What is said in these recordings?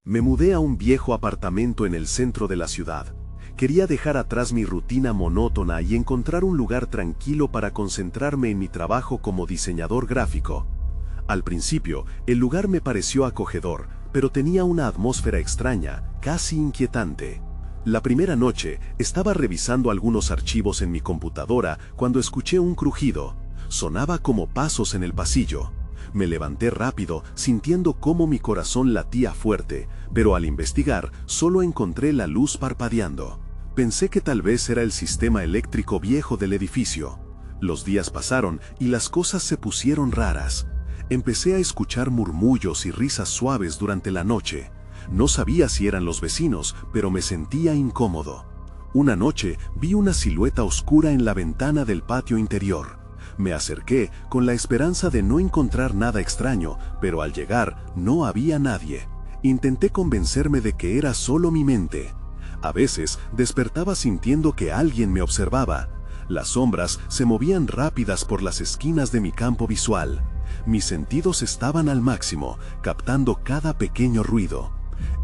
Me mudé a un viejo apartamento en el centro de la ciudad. Quería dejar atrás mi rutina monótona y encontrar un lugar tranquilo para concentrarme en mi trabajo como diseñador gráfico. Al principio, el lugar me pareció acogedor, pero tenía una atmósfera extraña, casi inquietante. La primera noche, estaba revisando algunos archivos en mi computadora cuando escuché un crujido. Sonaba como pasos en el pasillo. Me levanté rápido, sintiendo cómo mi corazón latía fuerte, pero al investigar, solo encontré la luz parpadeando. Pensé que tal vez era el sistema eléctrico viejo del edificio. Los días pasaron y las cosas se pusieron raras. Empecé a escuchar murmullos y risas suaves durante la noche. No sabía si eran los vecinos, pero me sentía incómodo. Una noche vi una silueta oscura en la ventana del patio interior. Me acerqué con la esperanza de no encontrar nada extraño, pero al llegar no había nadie. Intenté convencerme de que era solo mi mente. A veces despertaba sintiendo que alguien me observaba. Las sombras se movían rápidas por las esquinas de mi campo visual. Mis sentidos estaban al máximo, captando cada pequeño ruido.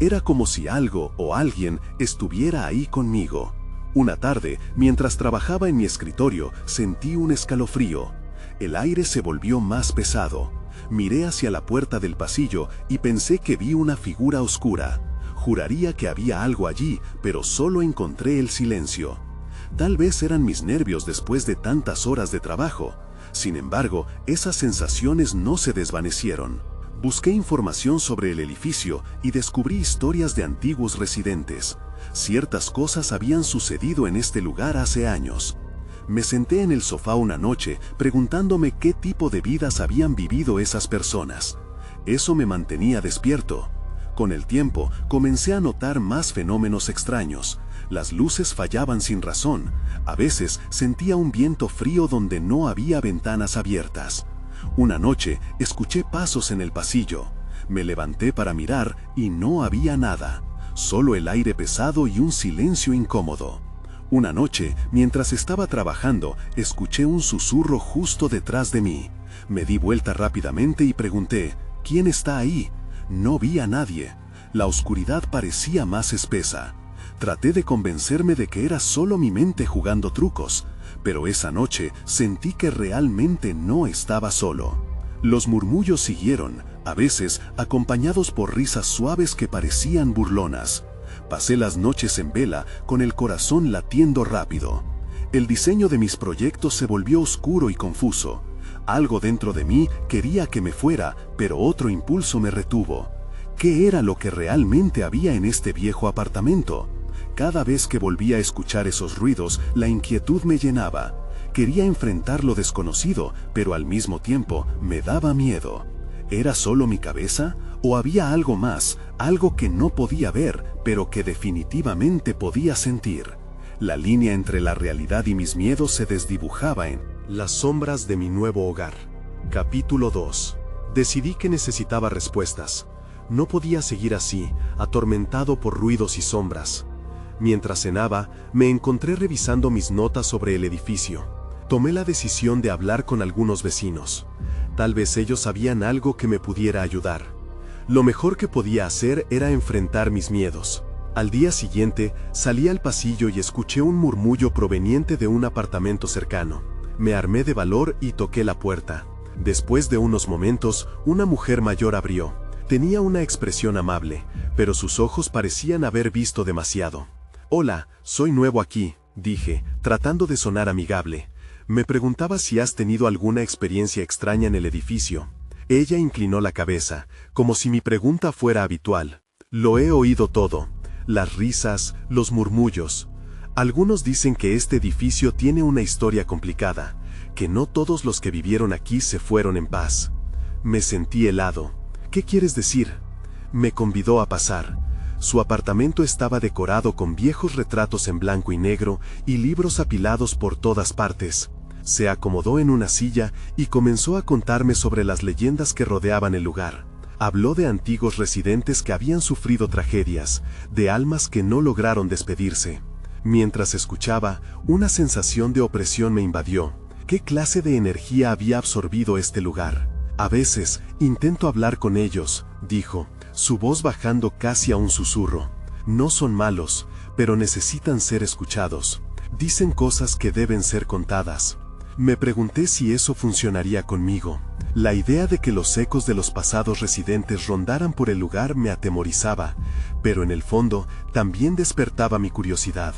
Era como si algo o alguien estuviera ahí conmigo. Una tarde, mientras trabajaba en mi escritorio, sentí un escalofrío. El aire se volvió más pesado. Miré hacia la puerta del pasillo y pensé que vi una figura oscura. Juraría que había algo allí, pero solo encontré el silencio. Tal vez eran mis nervios después de tantas horas de trabajo. Sin embargo, esas sensaciones no se desvanecieron. Busqué información sobre el edificio y descubrí historias de antiguos residentes. Ciertas cosas habían sucedido en este lugar hace años. Me senté en el sofá una noche preguntándome qué tipo de vidas habían vivido esas personas. Eso me mantenía despierto. Con el tiempo, comencé a notar más fenómenos extraños. Las luces fallaban sin razón. A veces sentía un viento frío donde no había ventanas abiertas. Una noche, escuché pasos en el pasillo. Me levanté para mirar y no había nada. Solo el aire pesado y un silencio incómodo. Una noche, mientras estaba trabajando, escuché un susurro justo detrás de mí. Me di vuelta rápidamente y pregunté, ¿quién está ahí? No vi a nadie. La oscuridad parecía más espesa. Traté de convencerme de que era solo mi mente jugando trucos, pero esa noche sentí que realmente no estaba solo. Los murmullos siguieron, a veces acompañados por risas suaves que parecían burlonas. Pasé las noches en vela, con el corazón latiendo rápido. El diseño de mis proyectos se volvió oscuro y confuso. Algo dentro de mí quería que me fuera, pero otro impulso me retuvo. ¿Qué era lo que realmente había en este viejo apartamento? Cada vez que volvía a escuchar esos ruidos, la inquietud me llenaba. Quería enfrentar lo desconocido, pero al mismo tiempo me daba miedo. ¿Era solo mi cabeza? ¿O había algo más, algo que no podía ver, pero que definitivamente podía sentir? La línea entre la realidad y mis miedos se desdibujaba en Las sombras de mi nuevo hogar. Capítulo 2. Decidí que necesitaba respuestas. No podía seguir así, atormentado por ruidos y sombras. Mientras cenaba, me encontré revisando mis notas sobre el edificio. Tomé la decisión de hablar con algunos vecinos. Tal vez ellos sabían algo que me pudiera ayudar. Lo mejor que podía hacer era enfrentar mis miedos. Al día siguiente, salí al pasillo y escuché un murmullo proveniente de un apartamento cercano. Me armé de valor y toqué la puerta. Después de unos momentos, una mujer mayor abrió. Tenía una expresión amable, pero sus ojos parecían haber visto demasiado. «Hola, soy nuevo aquí», dije, tratando de sonar amigable. «Me preguntaba si has tenido alguna experiencia extraña en el edificio». Ella inclinó la cabeza, como si mi pregunta fuera habitual. «Lo he oído todo. Las risas, los murmullos. Algunos dicen que este edificio tiene una historia complicada, que no todos los que vivieron aquí se fueron en paz». Me sentí helado. «¿Qué quieres decir?». Me convidó a pasar. Su apartamento estaba decorado con viejos retratos en blanco y negro y libros apilados por todas partes. Se acomodó en una silla y comenzó a contarme sobre las leyendas que rodeaban el lugar. Habló de antiguos residentes que habían sufrido tragedias, de almas que no lograron despedirse. Mientras escuchaba, una sensación de opresión me invadió. ¿Qué clase de energía había absorbido este lugar? «A veces, intento hablar con ellos», dijo. su voz bajando casi a un susurro. No son malos, pero necesitan ser escuchados. Dicen cosas que deben ser contadas. Me pregunté si eso funcionaría conmigo. La idea de que los ecos de los pasados residentes rondaran por el lugar me atemorizaba, pero en el fondo también despertaba mi curiosidad.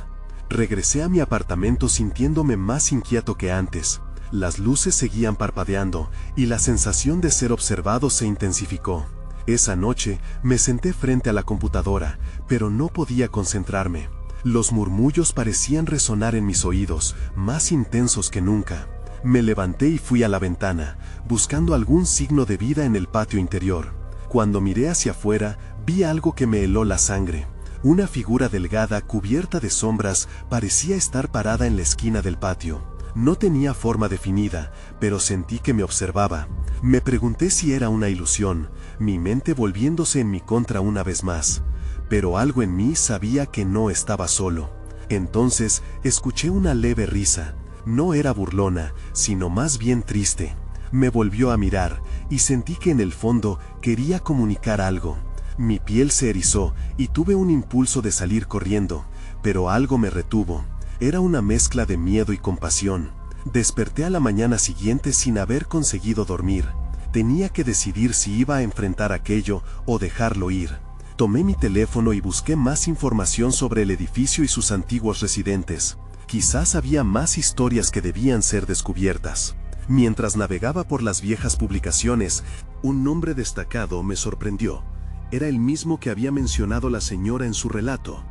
Regresé a mi apartamento sintiéndome más inquieto que antes. Las luces seguían parpadeando y la sensación de ser observado se intensificó. Esa noche me senté frente a la computadora, pero no podía concentrarme. Los murmullos parecían resonar en mis oídos, más intensos que nunca. Me levanté y fui a la ventana, buscando algún signo de vida en el patio interior. Cuando miré hacia afuera, vi algo que me heló la sangre. Una figura delgada cubierta de sombras parecía estar parada en la esquina del patio. No tenía forma definida, pero sentí que me observaba. Me pregunté si era una ilusión, mi mente volviéndose en mi contra una vez más. Pero algo en mí sabía que no estaba solo. Entonces escuché una leve risa. No era burlona, sino más bien triste. Me volvió a mirar, y sentí que en el fondo quería comunicar algo. Mi piel se erizó, y tuve un impulso de salir corriendo, pero algo me retuvo. Era una mezcla de miedo y compasión. Desperté a la mañana siguiente sin haber conseguido dormir. Tenía que decidir si iba a enfrentar aquello o dejarlo ir. Tomé mi teléfono y busqué más información sobre el edificio y sus antiguos residentes. Quizás había más historias que debían ser descubiertas. Mientras navegaba por las viejas publicaciones, un nombre destacado me sorprendió. Era el mismo que había mencionado la señora en su relato.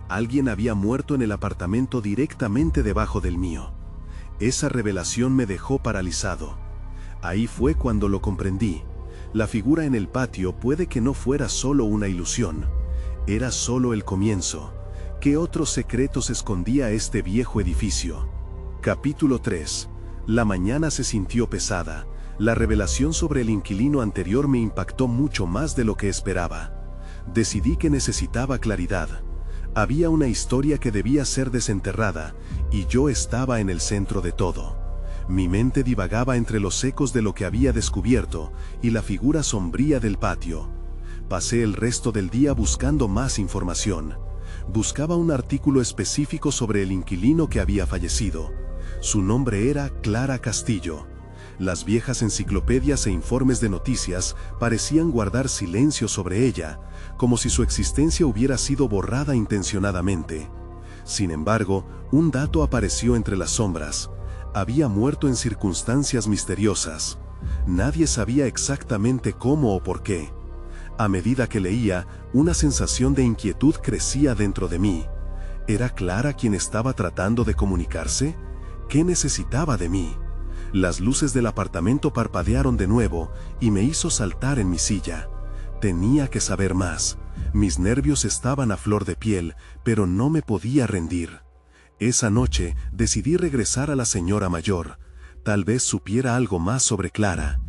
Alguien había muerto en el apartamento directamente debajo del mío. Esa revelación me dejó paralizado. Ahí fue cuando lo comprendí. La figura en el patio puede que no fuera solo una ilusión. Era solo el comienzo. ¿Qué otros secretos escondía este viejo edificio? Capítulo 3. La mañana se sintió pesada. La revelación sobre el inquilino anterior me impactó mucho más de lo que esperaba. Decidí que necesitaba claridad. Había una historia que debía ser desenterrada, y yo estaba en el centro de todo. Mi mente divagaba entre los ecos de lo que había descubierto y la figura sombría del patio. Pasé el resto del día buscando más información. Buscaba un artículo específico sobre el inquilino que había fallecido. Su nombre era Clara Castillo. Las viejas enciclopedias e informes de noticias parecían guardar silencio sobre ella, como si su existencia hubiera sido borrada intencionadamente. Sin embargo, un dato apareció entre las sombras. Había muerto en circunstancias misteriosas. Nadie sabía exactamente cómo o por qué. A medida que leía, una sensación de inquietud crecía dentro de mí. ¿Era Clara quien estaba tratando de comunicarse? ¿Qué necesitaba de mí? Las luces del apartamento parpadearon de nuevo y me hizo saltar en mi silla. Tenía que saber más. Mis nervios estaban a flor de piel, pero no me podía rendir. Esa noche decidí regresar a la señora mayor. Tal vez supiera algo más sobre Clara.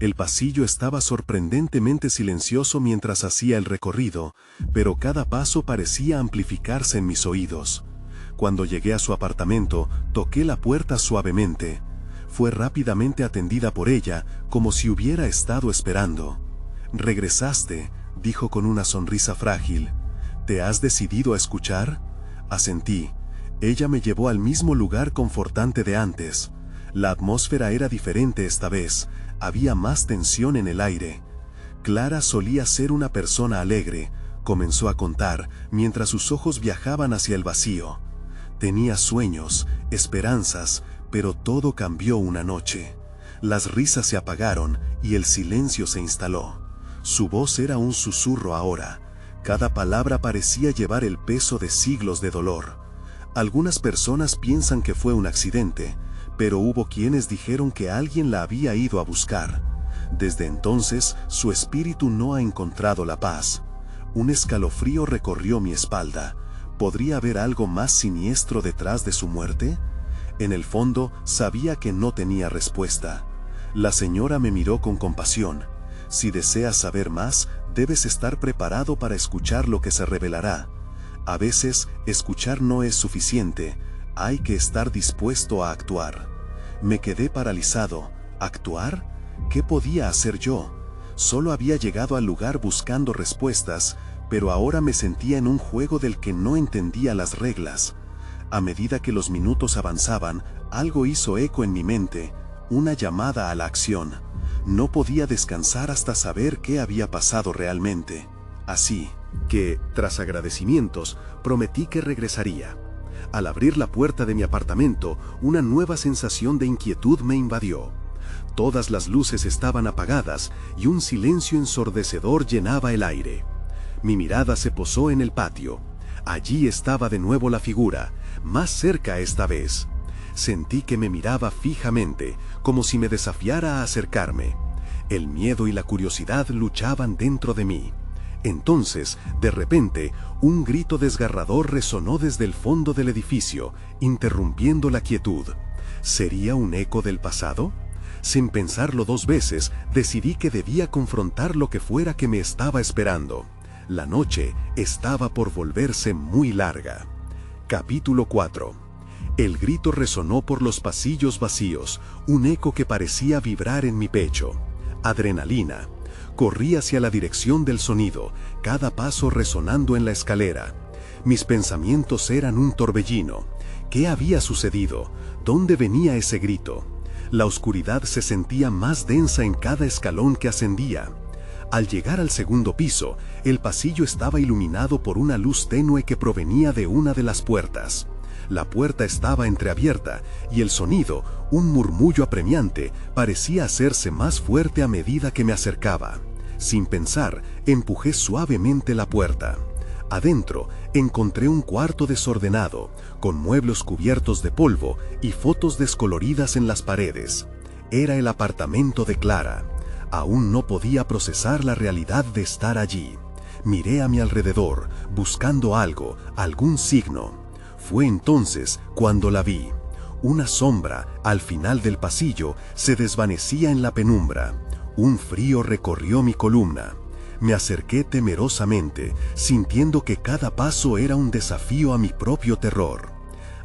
El pasillo estaba sorprendentemente silencioso mientras hacía el recorrido, pero cada paso parecía amplificarse en mis oídos. Cuando llegué a su apartamento, toqué la puerta suavemente. Fue rápidamente atendida por ella, como si hubiera estado esperando. «Regresaste», dijo con una sonrisa frágil. «¿Te has decidido a escuchar?» Asentí. Ella me llevó al mismo lugar confortante de antes. La atmósfera era diferente esta vez. Había más tensión en el aire. Clara solía ser una persona alegre, comenzó a contar, mientras sus ojos viajaban hacia el vacío. Tenía sueños, esperanzas, pero todo cambió una noche. Las risas se apagaron y el silencio se instaló. Su voz era un susurro ahora. Cada palabra parecía llevar el peso de siglos de dolor. Algunas personas piensan que fue un accidente, pero hubo quienes dijeron que alguien la había ido a buscar. Desde entonces, su espíritu no ha encontrado la paz. Un escalofrío recorrió mi espalda. ¿Podría haber algo más siniestro detrás de su muerte? En el fondo, sabía que no tenía respuesta. La señora me miró con compasión. Si deseas saber más, debes estar preparado para escuchar lo que se revelará. A veces, escuchar no es suficiente. Hay que estar dispuesto a actuar. Me quedé paralizado. ¿Actuar? ¿Qué podía hacer yo? Solo había llegado al lugar buscando respuestas, pero ahora me sentía en un juego del que no entendía las reglas. A medida que los minutos avanzaban, algo hizo eco en mi mente, una llamada a la acción. No podía descansar hasta saber qué había pasado realmente. Así que, tras agradecimientos, prometí que regresaría. Al abrir la puerta de mi apartamento, una nueva sensación de inquietud me invadió. Todas las luces estaban apagadas y un silencio ensordecedor llenaba el aire. Mi mirada se posó en el patio. Allí estaba de nuevo la figura, más cerca esta vez. Sentí que me miraba fijamente, como si me desafiara a acercarme. El miedo y la curiosidad luchaban dentro de mí. Entonces, de repente, un grito desgarrador resonó desde el fondo del edificio, interrumpiendo la quietud. ¿Sería un eco del pasado? Sin pensarlo dos veces, decidí que debía confrontar lo que fuera que me estaba esperando. La noche estaba por volverse muy larga. Capítulo 4. El grito resonó por los pasillos vacíos, un eco que parecía vibrar en mi pecho. Adrenalina. Corrí hacia la dirección del sonido, cada paso resonando en la escalera. Mis pensamientos eran un torbellino. ¿Qué había sucedido? ¿Dónde venía ese grito? La oscuridad se sentía más densa en cada escalón que ascendía. Al llegar al segundo piso, el pasillo estaba iluminado por una luz tenue que provenía de una de las puertas. La puerta estaba entreabierta y el sonido, un murmullo apremiante, parecía hacerse más fuerte a medida que me acercaba. Sin pensar, empujé suavemente la puerta. Adentro, encontré un cuarto desordenado, con muebles cubiertos de polvo y fotos descoloridas en las paredes. Era el apartamento de Clara. Aún no podía procesar la realidad de estar allí. Miré a mi alrededor, buscando algo, algún signo. Fue entonces cuando la vi. Una sombra, al final del pasillo, se desvanecía en la penumbra. Un frío recorrió mi columna. Me acerqué temerosamente, sintiendo que cada paso era un desafío a mi propio terror.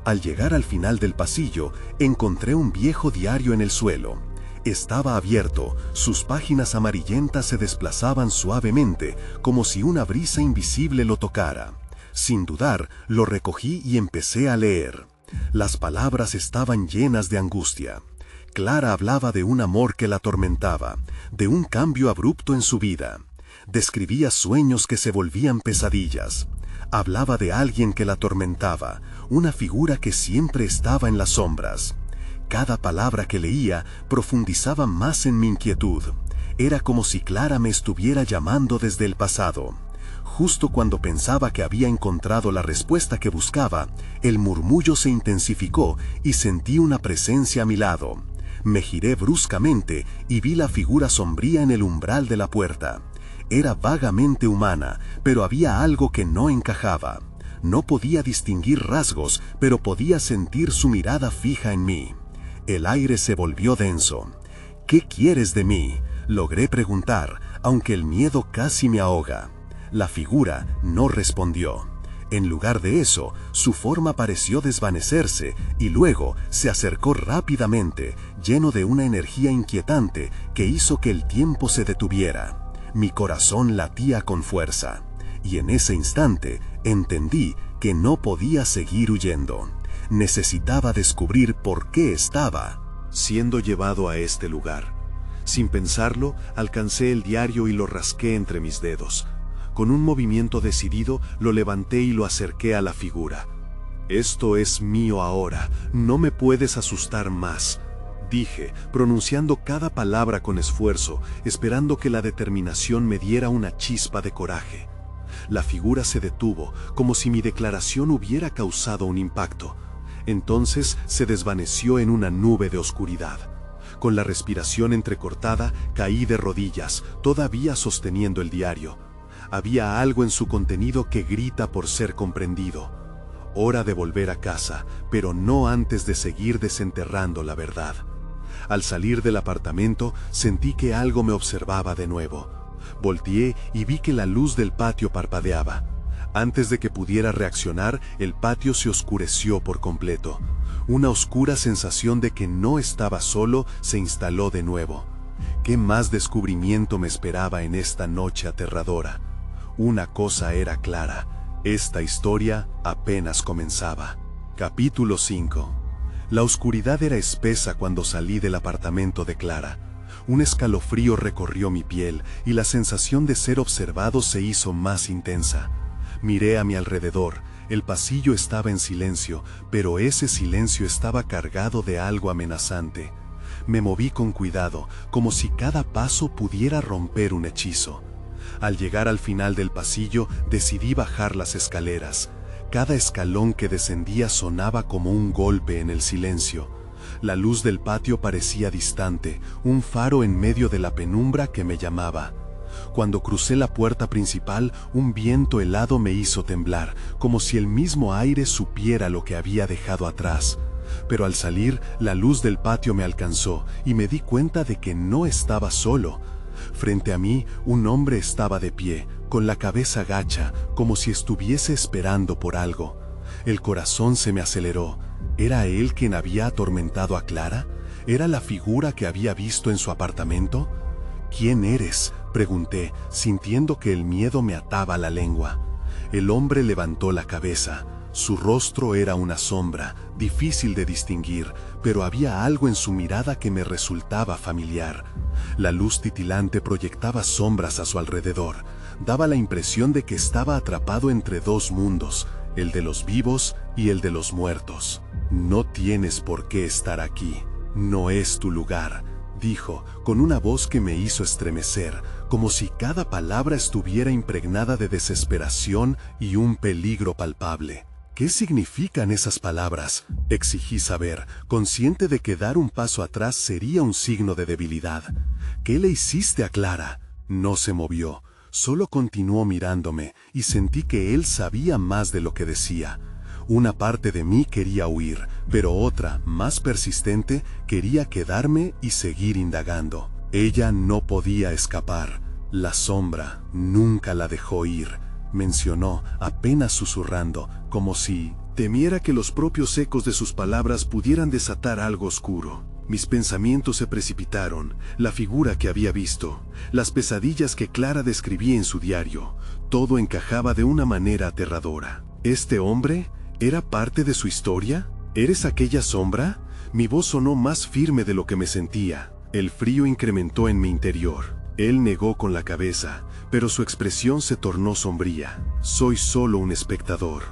Al llegar al final del pasillo, encontré un viejo diario en el suelo. Estaba abierto, sus páginas amarillentas se desplazaban suavemente, como si una brisa invisible lo tocara. Sin dudar, lo recogí y empecé a leer. Las palabras estaban llenas de angustia. Clara hablaba de un amor que la atormentaba, de un cambio abrupto en su vida. Describía sueños que se volvían pesadillas. Hablaba de alguien que la atormentaba, una figura que siempre estaba en las sombras. Cada palabra que leía profundizaba más en mi inquietud. Era como si Clara me estuviera llamando desde el pasado. Justo cuando pensaba que había encontrado la respuesta que buscaba, el murmullo se intensificó y sentí una presencia a mi lado. Me giré bruscamente y vi la figura sombría en el umbral de la puerta. Era vagamente humana, pero había algo que no encajaba. No podía distinguir rasgos, pero podía sentir su mirada fija en mí. El aire se volvió denso. ¿Qué quieres de mí?, logré preguntar, aunque el miedo casi me ahoga. La figura no respondió. En lugar de eso, su forma pareció desvanecerse y luego se acercó rápidamente, lleno de una energía inquietante que hizo que el tiempo se detuviera. Mi corazón latía con fuerza, y en ese instante entendí que no podía seguir huyendo. Necesitaba descubrir por qué estaba siendo llevado a este lugar. Sin pensarlo, alcancé el diario y lo rasqué entre mis dedos. Con un movimiento decidido, lo levanté y lo acerqué a la figura. «Esto es mío ahora, no me puedes asustar más», dije, pronunciando cada palabra con esfuerzo, esperando que la determinación me diera una chispa de coraje. La figura se detuvo, como si mi declaración hubiera causado un impacto. Entonces se desvaneció en una nube de oscuridad. Con la respiración entrecortada, caí de rodillas, todavía sosteniendo el diario. Había algo en su contenido que grita por ser comprendido. Hora de volver a casa, pero no antes de seguir desenterrando la verdad. Al salir del apartamento, sentí que algo me observaba de nuevo. Volteé y vi que la luz del patio parpadeaba. Antes de que pudiera reaccionar, el patio se oscureció por completo. Una oscura sensación de que no estaba solo se instaló de nuevo. ¿Qué más descubrimiento me esperaba en esta noche aterradora? Una cosa era clara, esta historia apenas comenzaba. Capítulo 5. La oscuridad era espesa cuando salí del apartamento de Clara. Un escalofrío recorrió mi piel y la sensación de ser observado se hizo más intensa. Miré a mi alrededor. El pasillo estaba en silencio, pero ese silencio estaba cargado de algo amenazante. Me moví con cuidado, como si cada paso pudiera romper un hechizo. Al llegar al final del pasillo, decidí bajar las escaleras. Cada escalón que descendía sonaba como un golpe en el silencio. La luz del patio parecía distante, un faro en medio de la penumbra que me llamaba. Cuando crucé la puerta principal, un viento helado me hizo temblar, como si el mismo aire supiera lo que había dejado atrás. Pero al salir, la luz del patio me alcanzó y me di cuenta de que no estaba solo. Frente a mí, un hombre estaba de pie, con la cabeza gacha, como si estuviese esperando por algo. El corazón se me aceleró. ¿Era él quien había atormentado a Clara? ¿Era la figura que había visto en su apartamento? ¿Quién eres?, pregunté, sintiendo que el miedo me ataba la lengua. El hombre levantó la cabeza. Su rostro era una sombra, difícil de distinguir, pero había algo en su mirada que me resultaba familiar. La luz titilante proyectaba sombras a su alrededor. Daba la impresión de que estaba atrapado entre dos mundos, el de los vivos y el de los muertos. «No tienes por qué estar aquí. No es tu lugar», dijo, con una voz que me hizo estremecer, como si cada palabra estuviera impregnada de desesperación y un peligro palpable. ¿Qué significan esas palabras?, exigí saber, consciente de que dar un paso atrás sería un signo de debilidad. ¿Qué le hiciste a Clara? No se movió, solo continuó mirándome, y sentí que él sabía más de lo que decía. Una parte de mí quería huir, pero otra, más persistente, quería quedarme y seguir indagando. Ella no podía escapar. La sombra nunca la dejó ir, mencionó, apenas susurrando, como si temiera que los propios ecos de sus palabras pudieran desatar algo oscuro. Mis pensamientos se precipitaron, la figura que había visto, las pesadillas que Clara describía en su diario, todo encajaba de una manera aterradora. ¿Este hombre era parte de su historia? ¿Eres aquella sombra? Mi voz sonó más firme de lo que me sentía. El frío incrementó en mi interior. Él negó con la cabeza, pero su expresión se tornó sombría. Soy solo un espectador.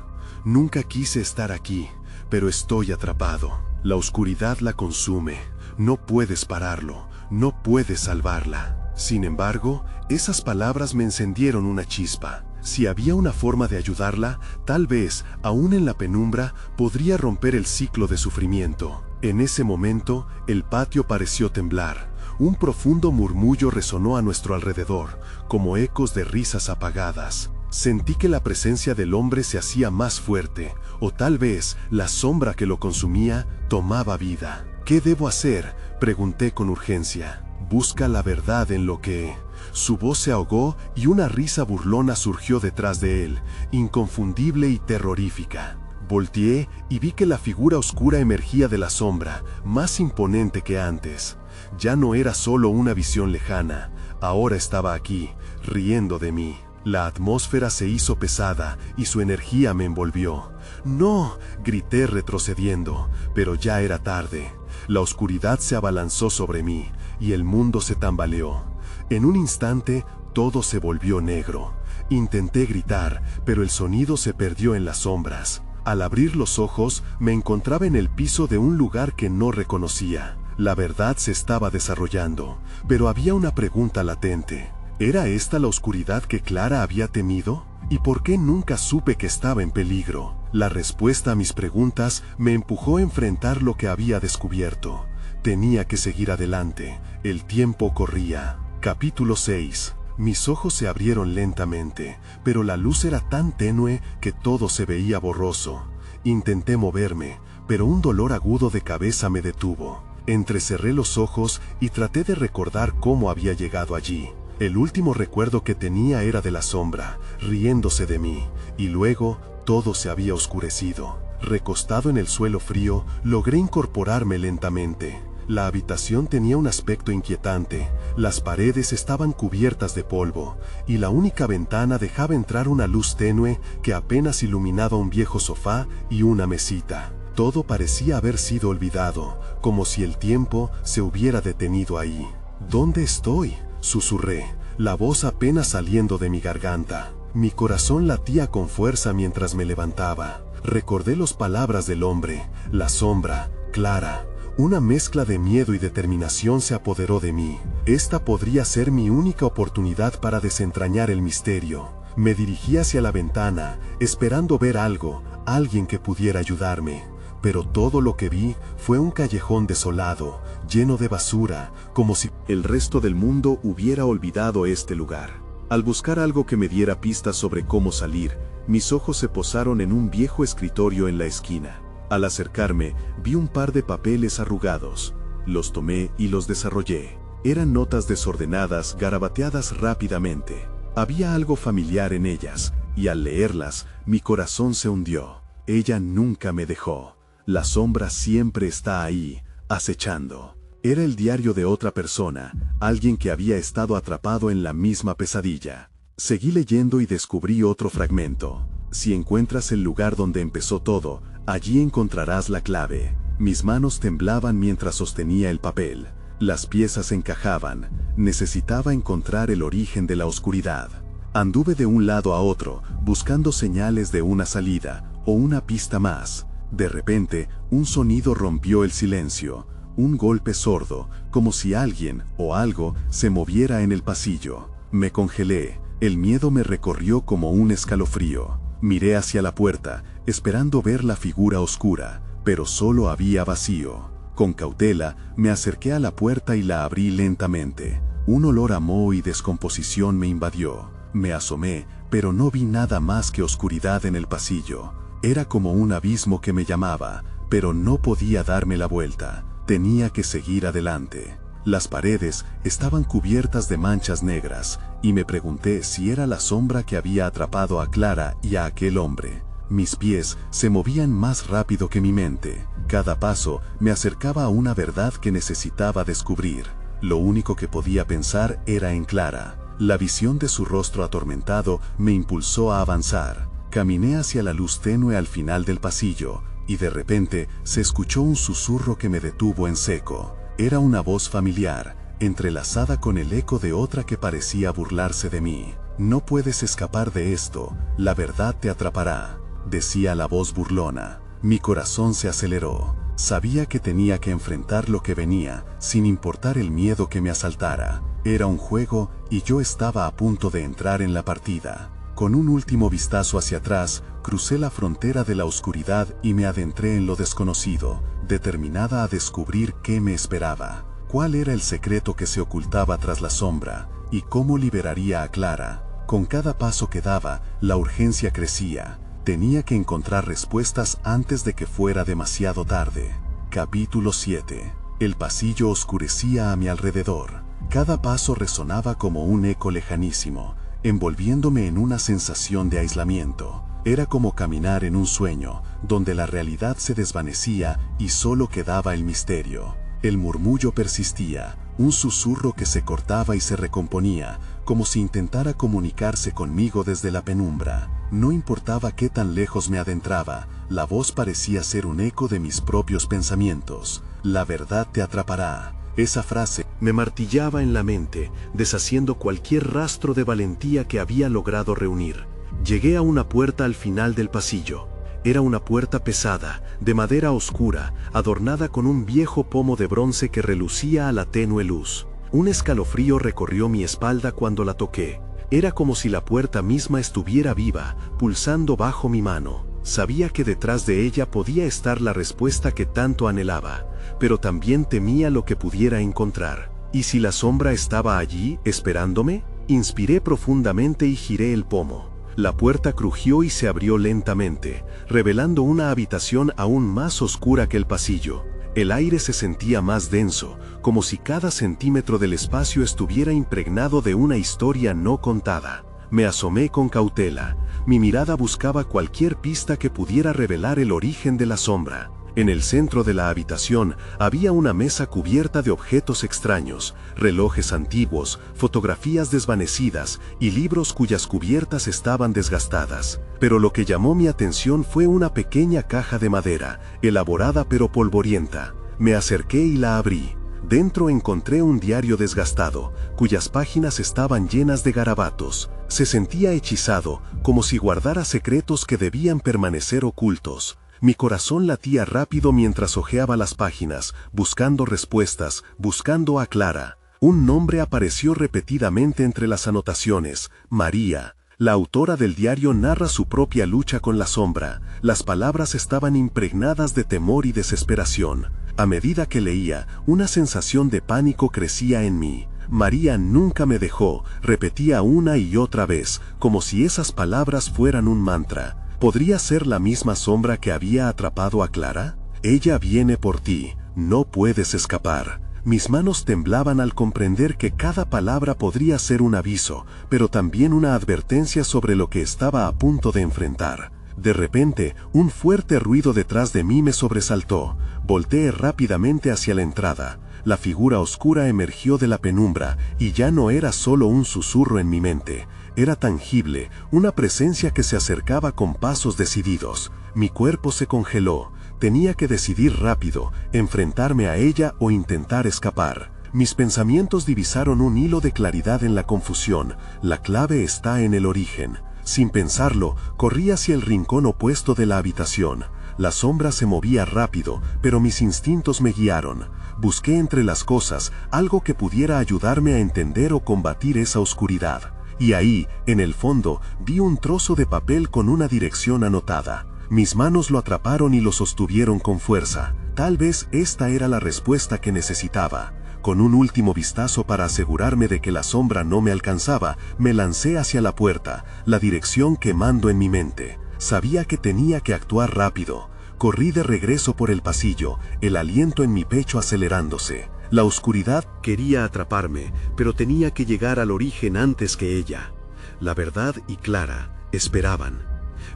Nunca quise estar aquí, pero estoy atrapado. La oscuridad la consume. No puedes pararlo, no puedes salvarla. Sin embargo, esas palabras me encendieron una chispa. Si había una forma de ayudarla, tal vez, aún en la penumbra, podría romper el ciclo de sufrimiento. En ese momento, el patio pareció temblar. Un profundo murmullo resonó a nuestro alrededor, como ecos de risas apagadas. Sentí que la presencia del hombre se hacía más fuerte, o tal vez la sombra que lo consumía tomaba vida. ¿Qué debo hacer?, pregunté con urgencia. Busca la verdad en lo que... Su voz se ahogó y una risa burlona surgió detrás de él, inconfundible y terrorífica. Volteé y vi que la figura oscura emergía de la sombra, más imponente que antes. Ya no era solo una visión lejana, ahora estaba aquí, riendo de mí. La atmósfera se hizo pesada y su energía me envolvió. «¡No!», grité retrocediendo, pero ya era tarde. La oscuridad se abalanzó sobre mí y el mundo se tambaleó. En un instante, todo se volvió negro. Intenté gritar, pero el sonido se perdió en las sombras. Al abrir los ojos, me encontraba en el piso de un lugar que no reconocía. La verdad se estaba desarrollando, pero había una pregunta latente. ¿Era esta la oscuridad que Clara había temido? ¿Y por qué nunca supe que estaba en peligro? La respuesta a mis preguntas me empujó a enfrentar lo que había descubierto. Tenía que seguir adelante. El tiempo corría. Capítulo 6. Mis ojos se abrieron lentamente, pero la luz era tan tenue que todo se veía borroso. Intenté moverme, pero un dolor agudo de cabeza me detuvo. Entrecerré los ojos y traté de recordar cómo había llegado allí. El último recuerdo que tenía era de la sombra, riéndose de mí, y luego todo se había oscurecido. Recostado en el suelo frío, logré incorporarme lentamente. La habitación tenía un aspecto inquietante, las paredes estaban cubiertas de polvo, y la única ventana dejaba entrar una luz tenue que apenas iluminaba un viejo sofá y una mesita. Todo parecía haber sido olvidado, como si el tiempo se hubiera detenido ahí. ¿Dónde estoy?, susurré, la voz apenas saliendo de mi garganta. Mi corazón latía con fuerza mientras me levantaba. Recordé las palabras del hombre, la sombra, Clara. Una mezcla de miedo y determinación se apoderó de mí. Esta podría ser mi única oportunidad para desentrañar el misterio. Me dirigí hacia la ventana, esperando ver algo, alguien que pudiera ayudarme. Pero todo lo que vi fue un callejón desolado, lleno de basura, como si el resto del mundo hubiera olvidado este lugar. Al buscar algo que me diera pistas sobre cómo salir, mis ojos se posaron en un viejo escritorio en la esquina. Al acercarme, vi un par de papeles arrugados. Los tomé y los desarrollé. Eran notas desordenadas, garabateadas rápidamente. Había algo familiar en ellas, y al leerlas, mi corazón se hundió. Ella nunca me dejó. La sombra siempre está ahí, acechando. Era el diario de otra persona, alguien que había estado atrapado en la misma pesadilla. Seguí leyendo y descubrí otro fragmento. Si encuentras el lugar donde empezó todo, allí encontrarás la clave. Mis manos temblaban mientras sostenía el papel. Las piezas encajaban. Necesitaba encontrar el origen de la oscuridad. Anduve de un lado a otro, buscando señales de una salida, o una pista más. De repente, un sonido rompió el silencio. Un golpe sordo, como si alguien o algo se moviera en el pasillo. Me congelé, el miedo me recorrió como un escalofrío. Miré hacia la puerta, esperando ver la figura oscura, pero solo había vacío. Con cautela, me acerqué a la puerta y la abrí lentamente. Un olor a moho y descomposición me invadió. Me asomé, pero no vi nada más que oscuridad en el pasillo. Era como un abismo que me llamaba, pero no podía darme la vuelta. Tenía que seguir adelante. Las paredes estaban cubiertas de manchas negras, y me pregunté si era la sombra que había atrapado a Clara y a aquel hombre. Mis pies se movían más rápido que mi mente. Cada paso me acercaba a una verdad que necesitaba descubrir. Lo único que podía pensar era en Clara. La visión de su rostro atormentado me impulsó a avanzar. Caminé hacia la luz tenue al final del pasillo, y de repente se escuchó un susurro que me detuvo en seco. Era una voz familiar, entrelazada con el eco de otra que parecía burlarse de mí. «No puedes escapar de esto, la verdad te atrapará», decía la voz burlona. Mi corazón se aceleró. Sabía que tenía que enfrentar lo que venía, sin importar el miedo que me asaltara. Era un juego, y yo estaba a punto de entrar en la partida. Con un último vistazo hacia atrás, crucé la frontera de la oscuridad y me adentré en lo desconocido, determinada a descubrir qué me esperaba, cuál era el secreto que se ocultaba tras la sombra, y cómo liberaría a Clara. Con cada paso que daba, la urgencia crecía. Tenía que encontrar respuestas antes de que fuera demasiado tarde. Capítulo 7. El pasillo oscurecía a mi alrededor. Cada paso resonaba como un eco lejanísimo, envolviéndome en una sensación de aislamiento. Era como caminar en un sueño, donde la realidad se desvanecía y solo quedaba el misterio. El murmullo persistía, un susurro que se cortaba y se recomponía, como si intentara comunicarse conmigo desde la penumbra. No importaba qué tan lejos me adentraba, la voz parecía ser un eco de mis propios pensamientos. «La verdad te atrapará». Esa frase me martillaba en la mente, deshaciendo cualquier rastro de valentía que había logrado reunir. Llegué a una puerta al final del pasillo. Era una puerta pesada, de madera oscura, adornada con un viejo pomo de bronce que relucía a la tenue luz. Un escalofrío recorrió mi espalda cuando la toqué. Era como si la puerta misma estuviera viva, pulsando bajo mi mano. Sabía que detrás de ella podía estar la respuesta que tanto anhelaba, pero también temía lo que pudiera encontrar. ¿Y si la sombra estaba allí, esperándome? Inspiré profundamente y giré el pomo. La puerta crujió y se abrió lentamente, revelando una habitación aún más oscura que el pasillo. El aire se sentía más denso, como si cada centímetro del espacio estuviera impregnado de una historia no contada. Me asomé con cautela. Mi mirada buscaba cualquier pista que pudiera revelar el origen de la sombra. En el centro de la habitación había una mesa cubierta de objetos extraños, relojes antiguos, fotografías desvanecidas y libros cuyas cubiertas estaban desgastadas. Pero lo que llamó mi atención fue una pequeña caja de madera, elaborada pero polvorienta. Me acerqué y la abrí. Dentro encontré un diario desgastado, cuyas páginas estaban llenas de garabatos. Se sentía hechizado, como si guardara secretos que debían permanecer ocultos. Mi corazón latía rápido mientras hojeaba las páginas, buscando respuestas, buscando a Clara. Un nombre apareció repetidamente entre las anotaciones: María. La autora del diario narra su propia lucha con la sombra. Las palabras estaban impregnadas de temor y desesperación. A medida que leía, una sensación de pánico crecía en mí. María nunca me dejó, repetía una y otra vez, como si esas palabras fueran un mantra. ¿Podría ser la misma sombra que había atrapado a Clara? Ella viene por ti, no puedes escapar. Mis manos temblaban al comprender que cada palabra podría ser un aviso, pero también una advertencia sobre lo que estaba a punto de enfrentar. De repente, un fuerte ruido detrás de mí me sobresaltó. Volteé rápidamente hacia la entrada. La figura oscura emergió de la penumbra, y ya no era solo un susurro en mi mente. Era tangible, una presencia que se acercaba con pasos decididos. Mi cuerpo se congeló. Tenía que decidir rápido, enfrentarme a ella o intentar escapar. Mis pensamientos divisaron un hilo de claridad en la confusión. La clave está en el origen. Sin pensarlo, corrí hacia el rincón opuesto de la habitación. La sombra se movía rápido, pero mis instintos me guiaron. Busqué entre las cosas algo que pudiera ayudarme a entender o combatir esa oscuridad. Y ahí, en el fondo, vi un trozo de papel con una dirección anotada. Mis manos lo atraparon y lo sostuvieron con fuerza. Tal vez esta era la respuesta que necesitaba. Con un último vistazo para asegurarme de que la sombra no me alcanzaba, me lancé hacia la puerta, la dirección quemando en mi mente. Sabía que tenía que actuar rápido. Corrí de regreso por el pasillo, el aliento en mi pecho acelerándose. La oscuridad quería atraparme, pero tenía que llegar al origen antes que ella. La verdad y Clara esperaban.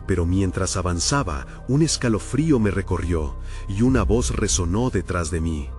Pero mientras avanzaba, un escalofrío me recorrió, y una voz resonó detrás de mí.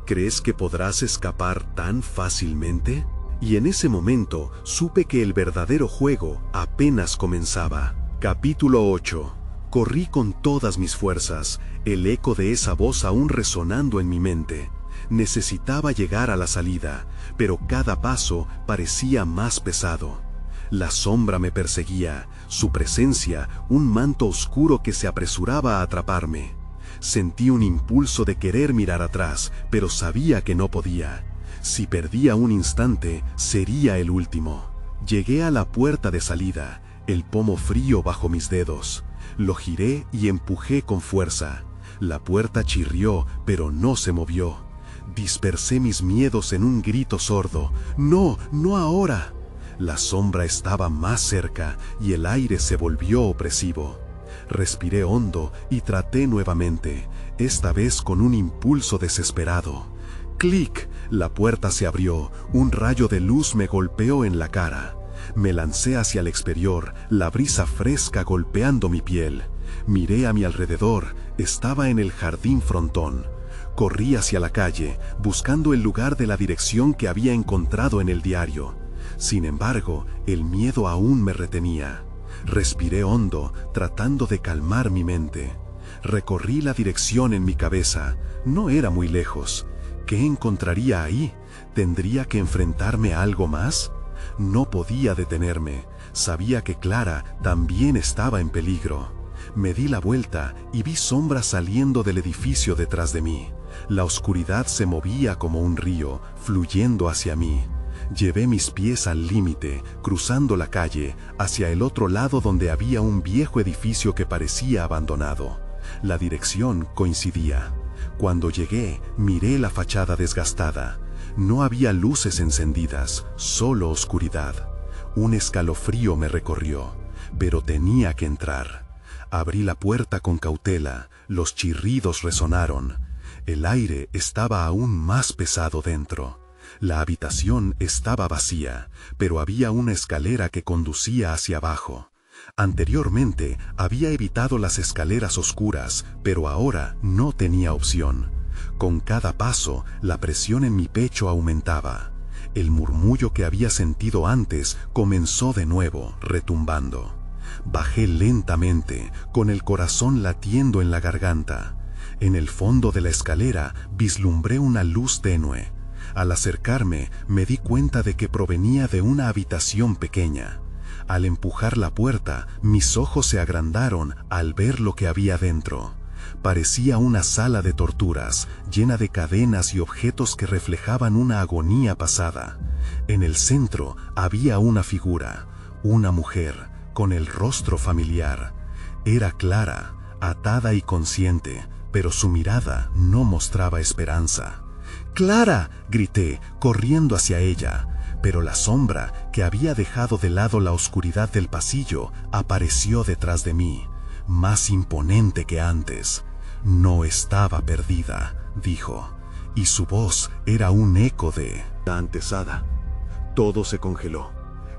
¿Crees que podrás escapar tan fácilmente? Y en ese momento supe que el verdadero juego apenas comenzaba. Capítulo 8. Corrí con todas mis fuerzas, el eco de esa voz aún resonando en mi mente. Necesitaba llegar a la salida, pero cada paso parecía más pesado. La sombra me perseguía, su presencia, un manto oscuro que se apresuraba a atraparme. Sentí un impulso de querer mirar atrás, pero sabía que no podía. Si perdía un instante, sería el último. Llegué a la puerta de salida, el pomo frío bajo mis dedos. Lo giré y empujé con fuerza. La puerta chirrió, pero no se movió. Dispersé mis miedos en un grito sordo. ¡No, no ahora! La sombra estaba más cerca y el aire se volvió opresivo. Respiré hondo y traté nuevamente, esta vez con un impulso desesperado. ¡Clic! La puerta se abrió, un rayo de luz me golpeó en la cara. Me lancé hacia el exterior, la brisa fresca golpeando mi piel. Miré a mi alrededor, estaba en el jardín frontón. Corrí hacia la calle, buscando el lugar de la dirección que había encontrado en el diario. Sin embargo, el miedo aún me retenía. Respiré hondo, tratando de calmar mi mente. Recorrí la dirección en mi cabeza. No era muy lejos. ¿Qué encontraría ahí? ¿Tendría que enfrentarme a algo más? No podía detenerme. Sabía que Clara también estaba en peligro. Me di la vuelta y vi sombras saliendo del edificio detrás de mí. La oscuridad se movía como un río, fluyendo hacia mí. Llevé mis pies al límite, cruzando la calle, hacia el otro lado donde había un viejo edificio que parecía abandonado. La dirección coincidía. Cuando llegué, miré la fachada desgastada. No había luces encendidas, solo oscuridad. Un escalofrío me recorrió, pero tenía que entrar. Abrí la puerta con cautela, los chirridos resonaron. El aire estaba aún más pesado dentro. La habitación estaba vacía, pero había una escalera que conducía hacia abajo. Anteriormente había evitado las escaleras oscuras, pero ahora no tenía opción. Con cada paso, la presión en mi pecho aumentaba. El murmullo que había sentido antes comenzó de nuevo, retumbando. Bajé lentamente, con el corazón latiendo en la garganta. En el fondo de la escalera vislumbré una luz tenue. Al acercarme, me di cuenta de que provenía de una habitación pequeña. Al empujar la puerta, mis ojos se agrandaron al ver lo que había dentro. Parecía una sala de torturas, llena de cadenas y objetos que reflejaban una agonía pasada. En el centro había una figura, una mujer, con el rostro familiar. Era clara, atada y consciente, pero su mirada no mostraba esperanza. ¡Clara!, grité, corriendo hacia ella. Pero la sombra, que había dejado de lado la oscuridad del pasillo, apareció detrás de mí, más imponente que antes. No estaba perdida, dijo, y su voz era un eco de la antesada. Todo se congeló.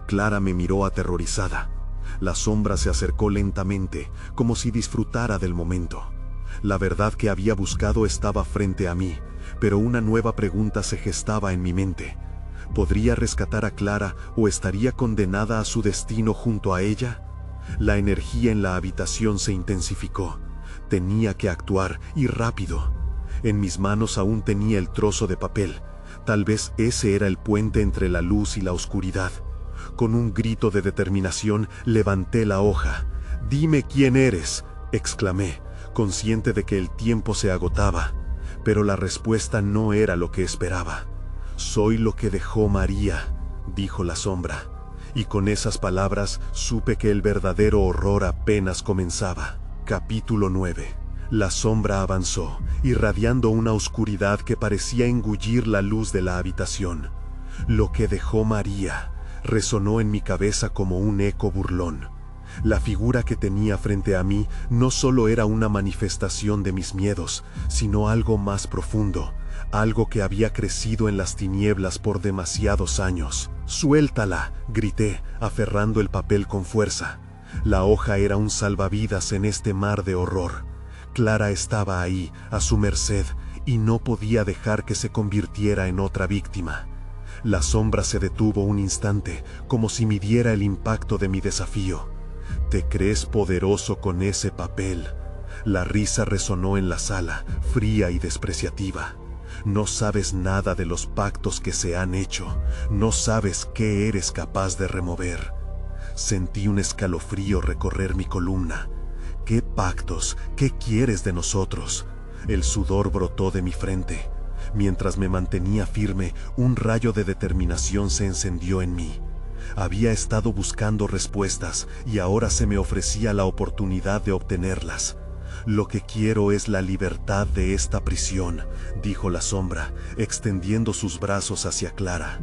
Clara me miró aterrorizada. La sombra se acercó lentamente, como si disfrutara del momento. La verdad que había buscado estaba frente a mí, pero una nueva pregunta se gestaba en mi mente. ¿Podría rescatar a Clara o estaría condenada a su destino junto a ella? La energía en la habitación se intensificó. Tenía que actuar, y rápido. En mis manos aún tenía el trozo de papel. Tal vez ese era el puente entre la luz y la oscuridad. Con un grito de determinación, levanté la hoja. «Dime quién eres», exclamé, consciente de que el tiempo se agotaba. Pero la respuesta no era lo que esperaba. «Soy lo que dejó María», dijo la sombra. Y con esas palabras supe que el verdadero horror apenas comenzaba. Capítulo 9. La sombra avanzó, irradiando una oscuridad que parecía engullir la luz de la habitación. «Lo que dejó María», resonó en mi cabeza como un eco burlón. La figura que tenía frente a mí no solo era una manifestación de mis miedos, sino algo más profundo, algo que había crecido en las tinieblas por demasiados años. «Suéltala», grité, aferrando el papel con fuerza. La hoja era un salvavidas en este mar de horror. Clara estaba ahí, a su merced, y no podía dejar que se convirtiera en otra víctima. La sombra se detuvo un instante, como si midiera el impacto de mi desafío. «¿Te crees poderoso con ese papel?». La risa resonó en la sala, fría y despreciativa. «No sabes nada de los pactos que se han hecho, no sabes qué eres capaz de remover». Sentí un escalofrío recorrer mi columna. «¿Qué pactos? ¿Qué quieres de nosotros?». El sudor brotó de mi frente. Mientras me mantenía firme, un rayo de determinación se encendió en mí. Había estado buscando respuestas y ahora se me ofrecía la oportunidad de obtenerlas. «Lo que quiero es la libertad de esta prisión», dijo la sombra, extendiendo sus brazos hacia Clara.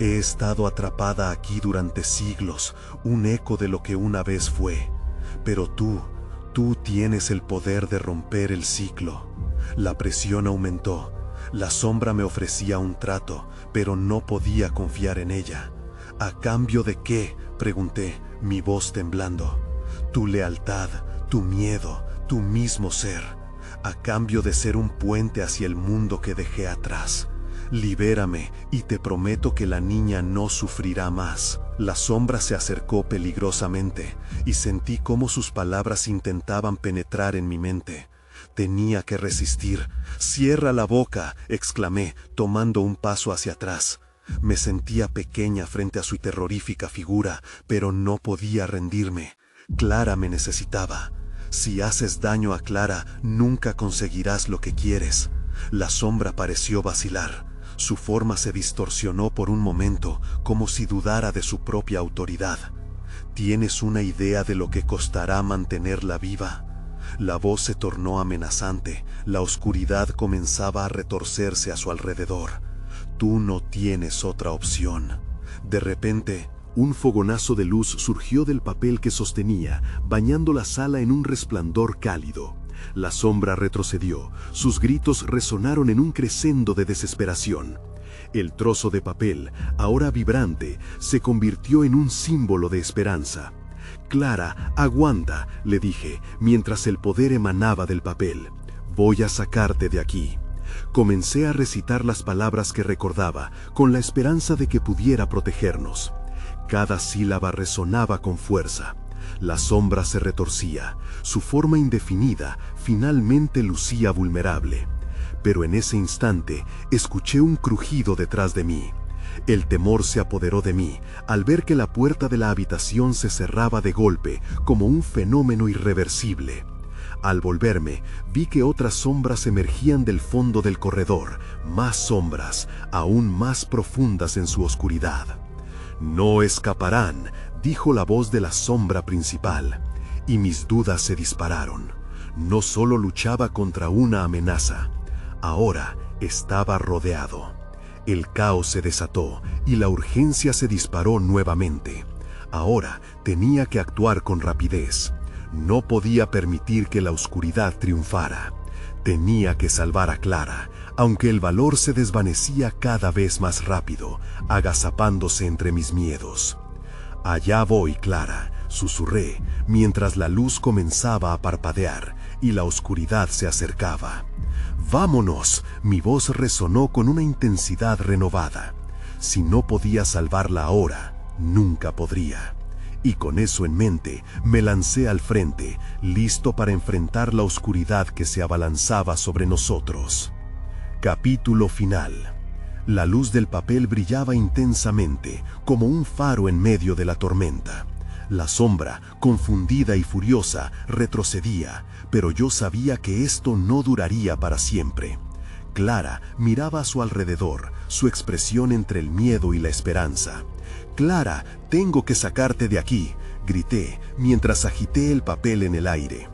«He estado atrapada aquí durante siglos, un eco de lo que una vez fue. Pero tú tienes el poder de romper el ciclo». La presión aumentó. La sombra me ofrecía un trato, pero no podía confiar en ella. «¿A cambio de qué?», pregunté, mi voz temblando. «Tu lealtad, tu miedo, tu mismo ser. A cambio de ser un puente hacia el mundo que dejé atrás. Libérame y te prometo que la niña no sufrirá más». La sombra se acercó peligrosamente y sentí cómo sus palabras intentaban penetrar en mi mente. Tenía que resistir. «Cierra la boca», exclamé, tomando un paso hacia atrás. Me sentía pequeña frente a su terrorífica figura, pero no podía rendirme. Clara me necesitaba. «Si haces daño a Clara, nunca conseguirás lo que quieres». La sombra pareció vacilar. Su forma se distorsionó por un momento, como si dudara de su propia autoridad. «¿Tienes una idea de lo que costará mantenerla viva?». La voz se tornó amenazante, la oscuridad comenzaba a retorcerse a su alrededor. «Tú no tienes otra opción». De repente, un fogonazo de luz surgió del papel que sostenía, bañando la sala en un resplandor cálido. La sombra retrocedió, sus gritos resonaron en un crescendo de desesperación. El trozo de papel, ahora vibrante, se convirtió en un símbolo de esperanza. Clara, aguanta, le dije, mientras el poder emanaba del papel. Voy a sacarte de aquí. Comencé a recitar las palabras que recordaba, con la esperanza de que pudiera protegernos. Cada sílaba resonaba con fuerza. La sombra se retorcía, su forma indefinida finalmente lucía vulnerable. Pero en ese instante escuché un crujido detrás de mí. El temor se apoderó de mí al ver que la puerta de la habitación se cerraba de golpe como un fenómeno irreversible. Al volverme, vi que otras sombras emergían del fondo del corredor, más sombras, aún más profundas en su oscuridad. «No escaparán», dijo la voz de la sombra principal, y mis dudas se dispararon. No solo luchaba contra una amenaza, ahora estaba rodeado. El caos se desató y la urgencia se disparó nuevamente. Ahora tenía que actuar con rapidez. No podía permitir que la oscuridad triunfara. Tenía que salvar a Clara, aunque el valor se desvanecía cada vez más rápido, agazapándose entre mis miedos. «Allá voy, Clara», susurré, mientras la luz comenzaba a parpadear y la oscuridad se acercaba. «¡Vámonos!», mi voz resonó con una intensidad renovada. Si no podía salvarla ahora, nunca podría. Y con eso en mente, me lancé al frente, listo para enfrentar la oscuridad que se abalanzaba sobre nosotros. Capítulo final. La luz del papel brillaba intensamente, como un faro en medio de la tormenta. La sombra, confundida y furiosa, retrocedía, pero yo sabía que esto no duraría para siempre. Clara miraba a su alrededor, su expresión entre el miedo y la esperanza. «Clara, tengo que sacarte de aquí», grité, mientras agité el papel en el aire.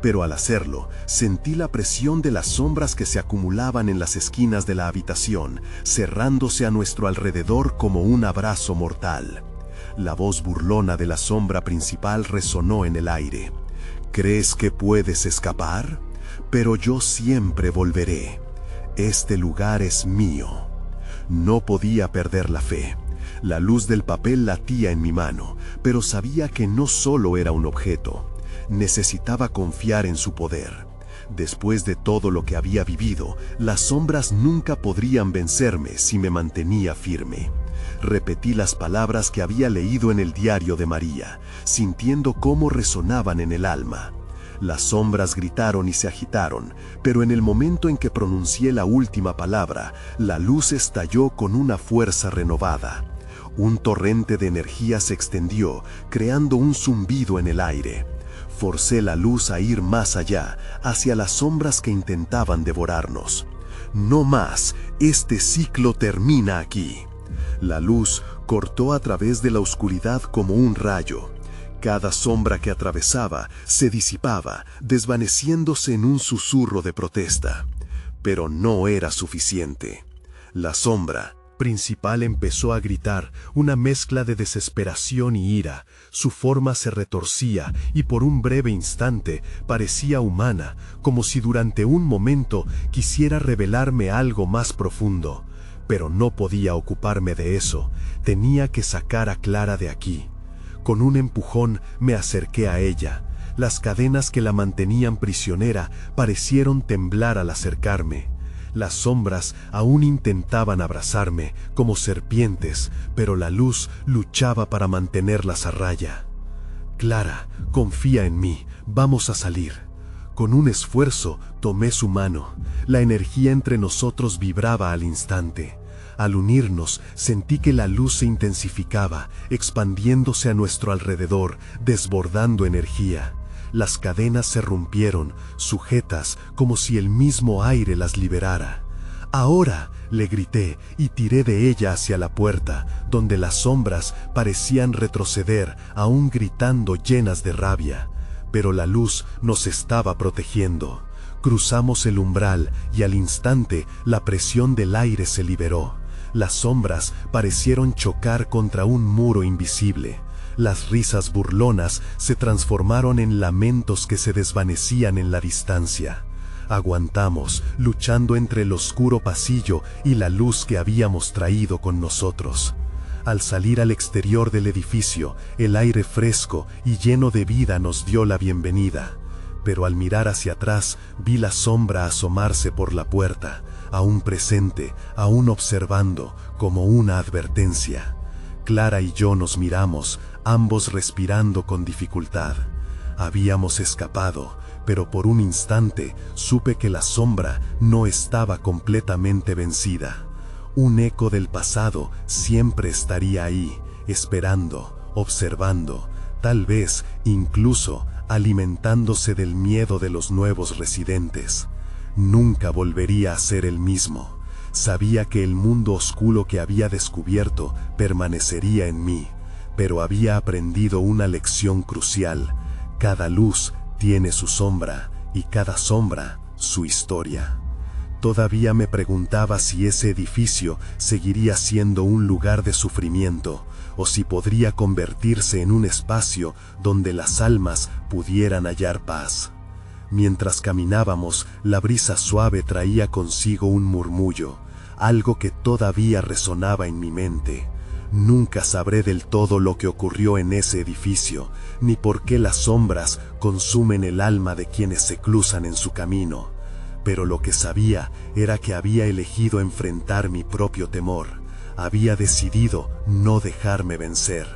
Pero al hacerlo, sentí la presión de las sombras que se acumulaban en las esquinas de la habitación, cerrándose a nuestro alrededor como un abrazo mortal. La voz burlona de la sombra principal resonó en el aire. «¿Crees que puedes escapar? Pero yo siempre volveré. Este lugar es mío». No podía perder la fe. La luz del papel latía en mi mano, pero sabía que no solo era un objeto. Necesitaba confiar en su poder. Después de todo lo que había vivido, las sombras nunca podrían vencerme si me mantenía firme. Repetí las palabras que había leído en el diario de María, sintiendo cómo resonaban en el alma. Las sombras gritaron y se agitaron, pero en el momento en que pronuncié la última palabra, la luz estalló con una fuerza renovada. Un torrente de energía se extendió, creando un zumbido en el aire. Forcé la luz a ir más allá, hacia las sombras que intentaban devorarnos. «No más, este ciclo termina aquí». La luz cortó a través de la oscuridad como un rayo. Cada sombra que atravesaba se disipaba, desvaneciéndose en un susurro de protesta. Pero no era suficiente. La sombra principal empezó a gritar, una mezcla de desesperación y ira. Su forma se retorcía y por un breve instante parecía humana, como si durante un momento quisiera revelarme algo más profundo. Pero no podía ocuparme de eso, tenía que sacar a Clara de aquí. Con un empujón me acerqué a ella. Las cadenas que la mantenían prisionera parecieron temblar al acercarme. Las sombras aún intentaban abrazarme como serpientes, pero la luz luchaba para mantenerlas a raya. «Clara, confía en mí, vamos a salir». Con un esfuerzo tomé su mano. La energía entre nosotros vibraba al instante. Al unirnos, sentí que la luz se intensificaba, expandiéndose a nuestro alrededor, desbordando energía. Las cadenas se rompieron, sujetas como si el mismo aire las liberara. «¡Ahora!», le grité y tiré de ella hacia la puerta, donde las sombras parecían retroceder, aún gritando llenas de rabia. Pero la luz nos estaba protegiendo. Cruzamos el umbral y al instante la presión del aire se liberó. Las sombras parecieron chocar contra un muro invisible. Las risas burlonas se transformaron en lamentos que se desvanecían en la distancia. Aguantamos, luchando entre el oscuro pasillo y la luz que habíamos traído con nosotros. Al salir al exterior del edificio, el aire fresco y lleno de vida nos dio la bienvenida. Pero al mirar hacia atrás, vi la sombra asomarse por la puerta, aún presente, aún observando, como una advertencia. Clara y yo nos miramos, ambos respirando con dificultad. Habíamos escapado, pero por un instante supe que la sombra no estaba completamente vencida. Un eco del pasado siempre estaría ahí, esperando, observando, tal vez incluso alimentándose del miedo de los nuevos residentes. Nunca volvería a ser el mismo. Sabía que el mundo oscuro que había descubierto permanecería en mí, pero había aprendido una lección crucial. Cada luz tiene su sombra y cada sombra su historia. Todavía me preguntaba si ese edificio seguiría siendo un lugar de sufrimiento o si podría convertirse en un espacio donde las almas pudieran hallar paz. Mientras caminábamos, la brisa suave traía consigo un murmullo, algo que todavía resonaba en mi mente. Nunca sabré del todo lo que ocurrió en ese edificio, ni por qué las sombras consumen el alma de quienes se cruzan en su camino. Pero lo que sabía era que había elegido enfrentar mi propio temor. Había decidido no dejarme vencer.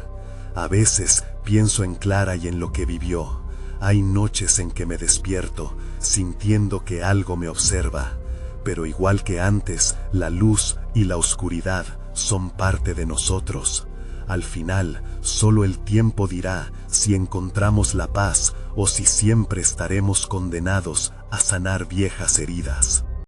A veces pienso en Clara y en lo que vivió. Hay noches en que me despierto, sintiendo que algo me observa. Pero igual que antes, la luz y la oscuridad son parte de nosotros. Al final, solo el tiempo dirá si encontramos la paz o si siempre estaremos condenados a sanar viejas heridas.